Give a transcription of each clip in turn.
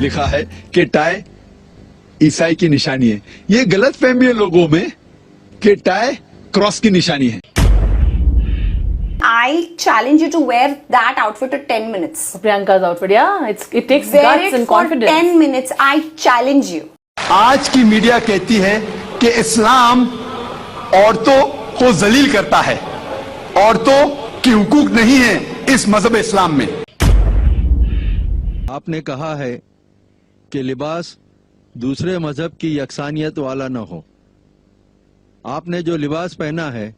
लिखा है कि टाई ईसाई की निशानी है। ये गलत फहमी है लोगों में कि टाई क्रॉस की निशानी है। I challenge you to wear that outfit for 10 minutes. Priyanka's outfit, yeah, it takes Wear guts it and for confidence. 10 minutes. I challenge you. आज की मीडिया कहती है कि इस्लाम औरतों को जलील करता है, औरतों की हुकूक नहीं है इस मजहब इस्लाम में। आपने कहा है कि लिबास दूसरे मजहब की यकसानियत वाला न हो। आपने जो लिबास पहना है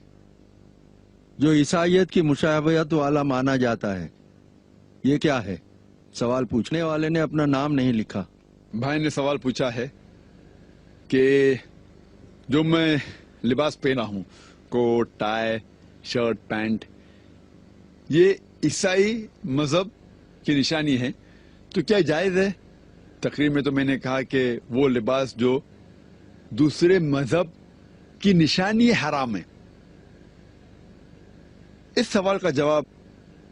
जो ईसाइयत की मुशाबहत वाला माना जाता है, ये क्या है? सवाल पूछने वाले ने अपना नाम नहीं लिखा। भाई ने सवाल पूछा है कि जो मैं लिबास पहना हूं, कोट, टाई, शर्ट, पैंट, ये ईसाई मजहब की निशानी है, तो क्या जायज है? तकरीर में तो मैंने कहा कि वो लिबास जो दूसरे मजहब की निशानी है, हराम है। इस सवाल का जवाब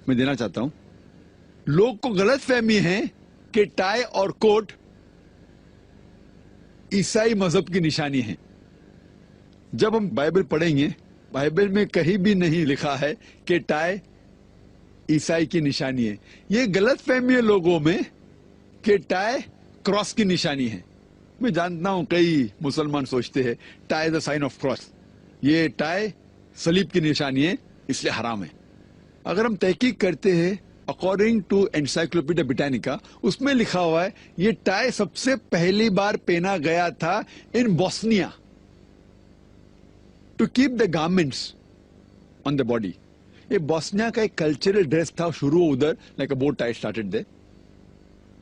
मैं देना चाहता हूं। लोग को गलत फहमी है कि टाई और कोट ईसाई मजहब की निशानी है। जब हम बाइबल पढ़ेंगे, बाइबल में कहीं भी नहीं लिखा है कि टाई ईसाई की निशानी है। ये गलत फहमी है लोगों में कि टाई क्रॉस की निशानी है। मैं जानता हूं कई मुसलमान सोचते हैं tie the sign of cross, ये टाई सलीब की निशानी है, इसलिए हराम है। अगर हम तहकीक करते हैं अकॉर्डिंग टू एनसाइक्लोपीडिया ब्रिटानिका, उसमें लिखा हुआ है ये टाई सबसे पहली बार पहना गया था in Bosnia to keep the garments on the body. ये बोस्निया का एक कल्चरल ड्रेस था, शुरू उधर, like a bow tie started there.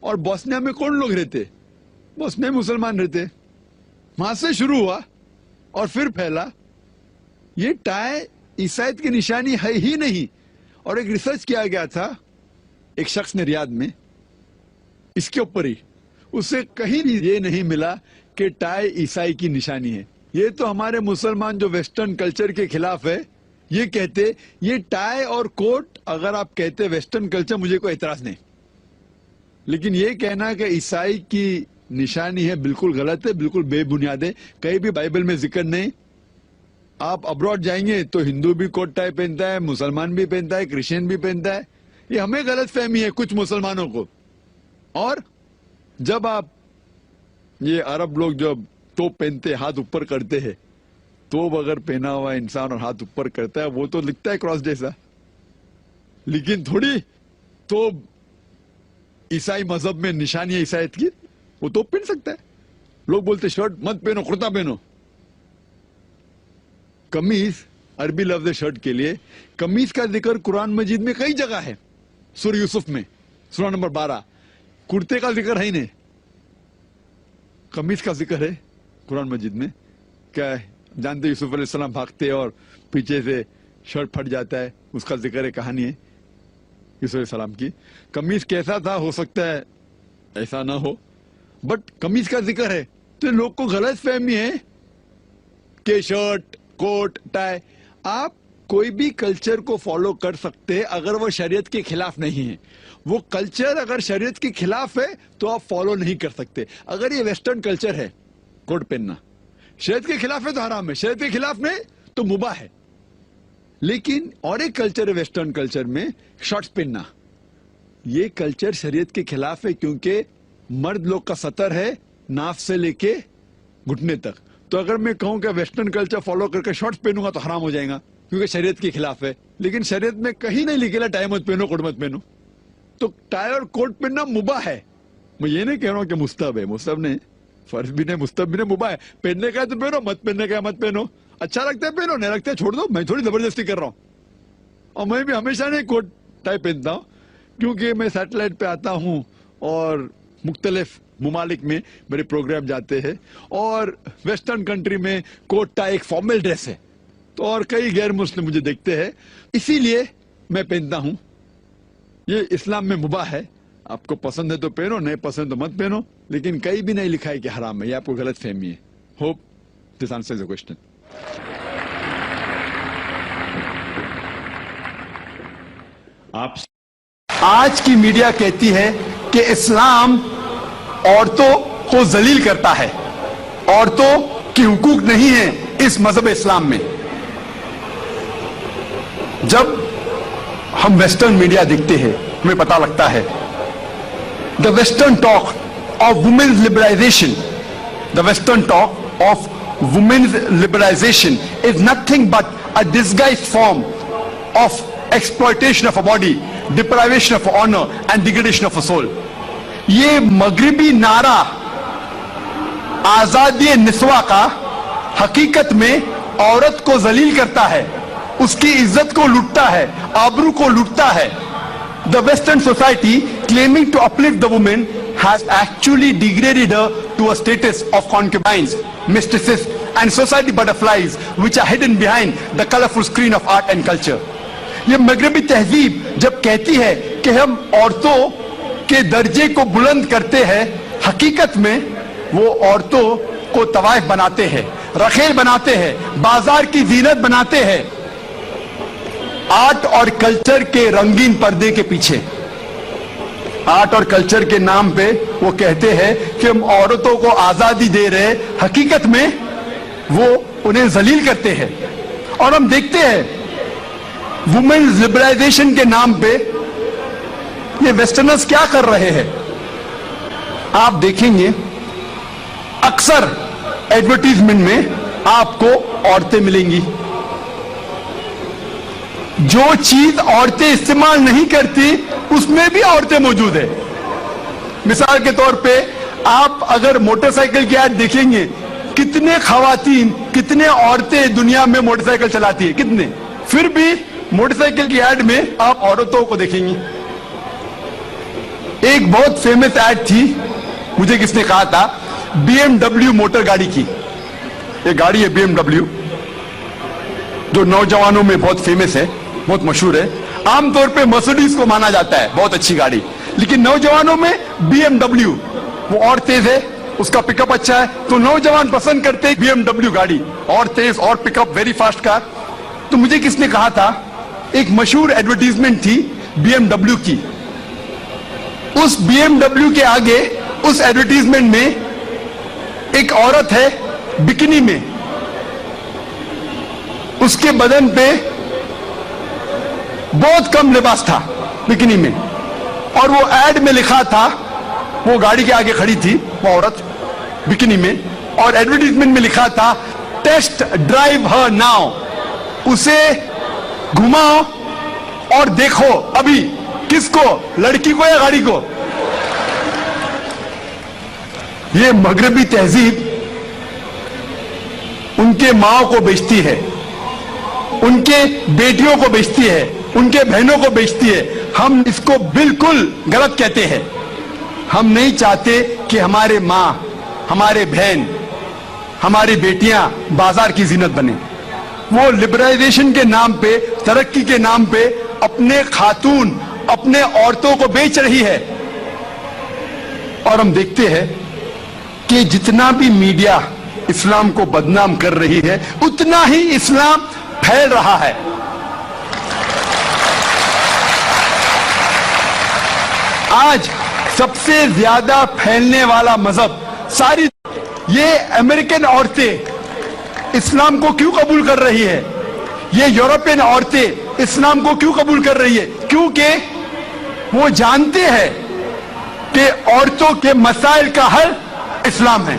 और बोस्निया में कौन लोग रहते? बोस्निया में मुसलमान रहते, वहां से शुरू हुआ और फिर फैला। ये टाई ईसाईयत की निशानी है ही नहीं। और एक रिसर्च किया गया था एक शख्स ने रियाद में, इसके ऊपर ही, उसे कहीं भी ये नहीं मिला कि टाई ईसाई की निशानी है। ये तो हमारे मुसलमान जो वेस्टर्न कल्चर के खिलाफ है, ये कहते ये टाई और कोट अगर आप कहते वेस्टर्न कल्चर, मुझे कोई एतराज नहीं, लेकिन ये कहना कि ईसाई की निशानी है बिल्कुल गलत है, बिल्कुल बेबुनियाद है। कहीं भी बाइबल में जिक्र नहीं। आप अब्रॉड जाएंगे तो हिंदू भी कोट टाई पहनता है, मुसलमान भी पहनता है, क्रिश्चियन भी पहनता है। ये हमें गलत फहमी है कुछ मुसलमानों को। और जब आप ये अरब लोग जब तोप पहनते, हाथ ऊपर करते हैं, तोप अगर पहना हुआ इंसान और हाथ ऊपर करता है, वो तो लिखता है क्रॉस जैसा, लेकिन थोड़ी तोप ईसाई मजहब में निशानी है ईसाईयत की, वो तोप पहन सकता है। लोग बोलते शर्ट मत पहनो, कुर्ता पहनो। कमीज अरबी लफ्ज है शर्ट के लिए। कमीज का जिक्र कुरान मजीद में कई जगह है। सूरह यूसुफ में सूरह नंबर 12, कुर्ते का जिक्र है ही नहीं, कमीज का जिक्र है कुरान मजीद में। क्या है जानते, यूसुफ अलैहिस्सलाम भागते हैं और पीछे से शर्ट फट जाता है, उसका जिक्र है, कहानी है यूसुफ अलैहिस्सलाम की। कमीज कैसा था, हो सकता है ऐसा ना हो, बट कमीज का जिक्र है। तो लोग को गलत फहमी है कि शर्ट, कोट, टाई, आप कोई भी कल्चर को फॉलो कर सकते हैं अगर वो शरीयत के खिलाफ नहीं है। वो कल्चर अगर शरीयत के खिलाफ है तो आप फॉलो नहीं कर सकते। अगर ये वेस्टर्न कल्चर है, कोट पहनना शरीयत के खिलाफ है तो हराम है, शरीयत के खिलाफ नहीं तो मुबाह है। लेकिन और एक कल्चर है वेस्टर्न कल्चर में, शॉर्ट्स पहनना, ये कल्चर शरीयत के खिलाफ है, क्योंकि मर्द लोग का सतर है नाफ से लेके घुटने तक। तो अगर मैं कहूं कि वेस्टर्न कल्चर फॉलो करके शॉर्ट्स पहनूंगा तो हराम हो जाएगा, क्योंकि शरीयत के खिलाफ है। लेकिन शरीयत में कहीं नहीं लिखेला टाई मत पहनो, कोट मत पहनो। तो टाई और कोट पहनना मुबाह है। मैं ये नहीं कह रहा हूं कि मुस्तहब है, मुस्तहब नहीं, फर्ज भी नहीं, मुस्तहब भी नहीं, मुबाह है। पहनने का है तो पहनो, मत पहनने का है मत पहनो। अच्छा लगता है पहनो, नहीं लगता है छोड़ दो। मैं थोड़ी जबरदस्ती कर रहा हूं। और मैं भी हमेशा नहीं कोट टाई पहनता हूं, क्योंकि मैं सैटेलाइट पे आता हूं और मुख्तलिफ मुमालिक में मेरे प्रोग्राम जाते हैं, और वेस्टर्न कंट्री में कोट टाई एक फॉर्मल ड्रेस है, तो और कई गैर मुस्लिम मुझे देखते हैं, इसीलिए मैं पहनता हूं। ये इस्लाम में मुबाह है, आपको पसंद है तो पहनो, नहीं पसंद तो मत पहनो, लेकिन कहीं भी नहीं लिखा है कि हराम है। ये आपको गलत फहमी है। Hope this answers the question. आप आज की मीडिया कहती है कि इस्लाम عورتوں کو ذلیل کرتا ہے. عورتوں کی حقوق نہیں ہے اس مذہب اسلام میں. جب ہم ویسٹرن میڈیا دیکھتے ہیں ہمیں پتا لگتا ہے the western talk of women's liberalization, the western talk of women's liberalization is nothing but a disguised form of exploitation of a body, deprivation of honor and degradation of a soul. یہ مغربی نعرہ آزادی نسواں کا حقیقت میں عورت کو ذلیل کرتا ہے, اس کی عزت کو لوٹتا ہے, آبرو کو لوٹتا ہے. The Western society claiming to uplift the woman has actually degraded her to a status of concubines, mistresses and society butterflies which are hidden behind the colorful screen of art and culture. یہ مغربی تہذیب جب کہتی ہے کہ ہم عورتوں کے درجے کو بلند کرتے ہیں, حقیقت میں وہ عورتوں کو طوائف بناتے ہیں, رخیل بناتے ہیں, بازار کی زینت بناتے ہیں. آرٹ اور کلچر کے رنگین پردے کے پیچھے, آرٹ اور کلچر کے نام پہ وہ کہتے ہیں کہ ہم عورتوں کو آزادی دے رہے, حقیقت میں وہ انہیں ذلیل کرتے ہیں. اور ہم دیکھتے ہیں وومنز لبرلائزیشن کے نام پہ یہ ویسٹرنرز کیا کر رہے ہیں. آپ دیکھیں گے اکثر ایڈورٹیزمنٹ میں آپ کو عورتیں ملیں گی. جو چیز عورتیں استعمال نہیں کرتی اس میں بھی عورتیں موجود ہیں. مثال کے طور پہ آپ اگر موٹر سائیکل کی ایڈ دیکھیں گے, کتنے خواتین کتنے عورتیں دنیا میں موٹر سائیکل چلاتی ہیں, کتنے, پھر بھی موٹر سائیکل کی ایڈ میں آپ عورتوں کو دیکھیں گے. ایک بہت فیمس ایڈ تھی, مجھے کس نے کہا تھا, بی ایم ڈبلیو موٹر گاڑی کی. یہ گاڑی ہے بی ایم ڈبلیو جو نوجوانوں میں بہت فیمس ہے, بہت مشہور ہے. عام طور پہ مرسیڈیز کو مانا جاتا ہے بہت اچھی گاڑی, لیکن نوجوانوں میں بی ایم ڈبلیو وہ اور تیز ہے, اس کا پک اپ اچھا ہے, تو نوجوان پسند کرتے ہیں بی ایم ڈبلیو گاڑی, اور تیز اور پک اپ, ویری فاسٹ کار. تو مجھے کس نے کہا تھا, ایک مشہور ایڈورٹیزمنٹ تھی بی ایم ڈبلیو کی. اس بی ایم ڈبلیو کے آگے اس ایڈورٹیزمنٹ میں ایک عورت ہے بکینی میں, اس کے بدن پہ بہت کم لباس تھا بکینی میں, اور وہ ایڈ میں لکھا تھا, وہ گاڑی کے آگے کھڑی تھی وہ عورت بکینی میں, اور ایڈورٹیزمنٹ میں لکھا تھا ٹیسٹ ڈرائیو ہر ناؤ, اسے گھماؤ اور دیکھو ابھی, کس کو, لڑکی کو یا گاڑی کو. یہ مغربی تہذیب ان کے ماں کو بیچتی ہے, ان کے بیٹیوں کو بیچتی ہے, ان کے بہنوں کو بیچتی ہے. ہم اس کو بالکل غلط کہتے ہیں. ہم نہیں چاہتے کہ ہمارے ماں, ہمارے بہن, ہماری بیٹیاں بازار کی زینت بنیں. وہ لبرلائزیشن کے نام پہ, ترقی کے نام پہ اپنے خاتون, اپنے عورتوں کو بیچ رہی ہے. اور ہم دیکھتے ہیں کہ جتنا بھی میڈیا اسلام کو بدنام کر رہی ہے, اتنا ہی اسلام پھیل رہا ہے. آج سب سے زیادہ پھیلنے والا مذہب ساری, یہ امریکن عورتیں اسلام کو کیوں قبول کر رہی ہے, یہ یورپین عورتیں اسلام کو کیوں قبول کر رہی ہے, کیونکہ وہ جانتے ہیں کہ عورتوں کے مسائل کا حل اسلام ہے.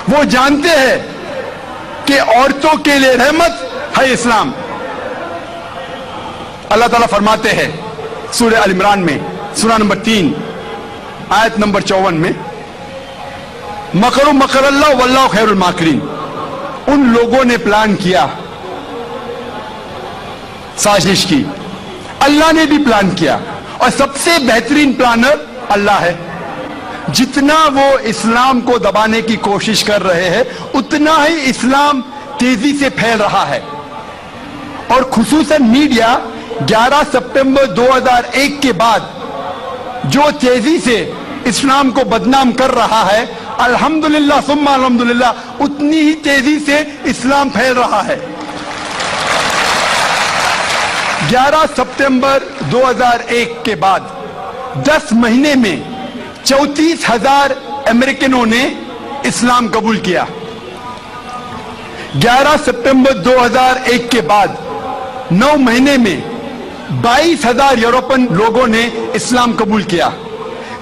وہ جانتے ہیں کہ عورتوں کے لیے رحمت ہے اسلام. اللہ تعالیٰ فرماتے ہیں سورہ ال عمران میں, سورہ نمبر 3 آیت نمبر 54 میں, مکر مکر اللہ واللہ خیر الماکرین. ان لوگوں نے پلان کیا, سازش کی, اللہ نے بھی پلان کیا, اور سب سے بہترین پلانر اللہ ہے. جتنا وہ اسلام کو دبانے کی کوشش کر رہے ہیں, اتنا ہی اسلام تیزی سے پھیل رہا ہے. اور خصوصاً میڈیا 11 سپٹمبر 2001 کے بعد جو تیزی سے اسلام کو بدنام کر رہا ہے, الحمدللہ ثم الحمدللہ اتنی ہی تیزی سے اسلام پھیل رہا ہے. 11 سپٹمبر 2001 کے بعد 10 مہینے میں 34,000 अमेरिकनों ने इस्लाम कबूल किया। 11 सितंबर 2001 के बाद 9 महीने में 22,000 यूरोपियन लोगों ने इस्लाम कबूल किया।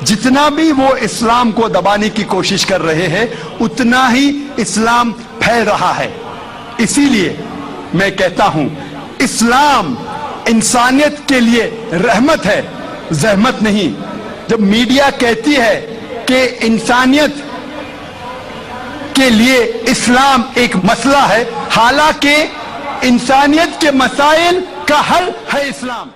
जितना भी वो इस्लाम को दबाने की कोशिश कर रहे हैं, उतना ही इस्लाम फैल रहा है। इसीलिए मैं कहता हूं, इस्लाम इंसानियत के लिए रहमत है, जहमत नहीं। जब मीडिया कहती है कि इंसानियत के लिए इस्लाम एक मसला है, हालांकि इंसानियत के मसाइल का हल है इस्लाम।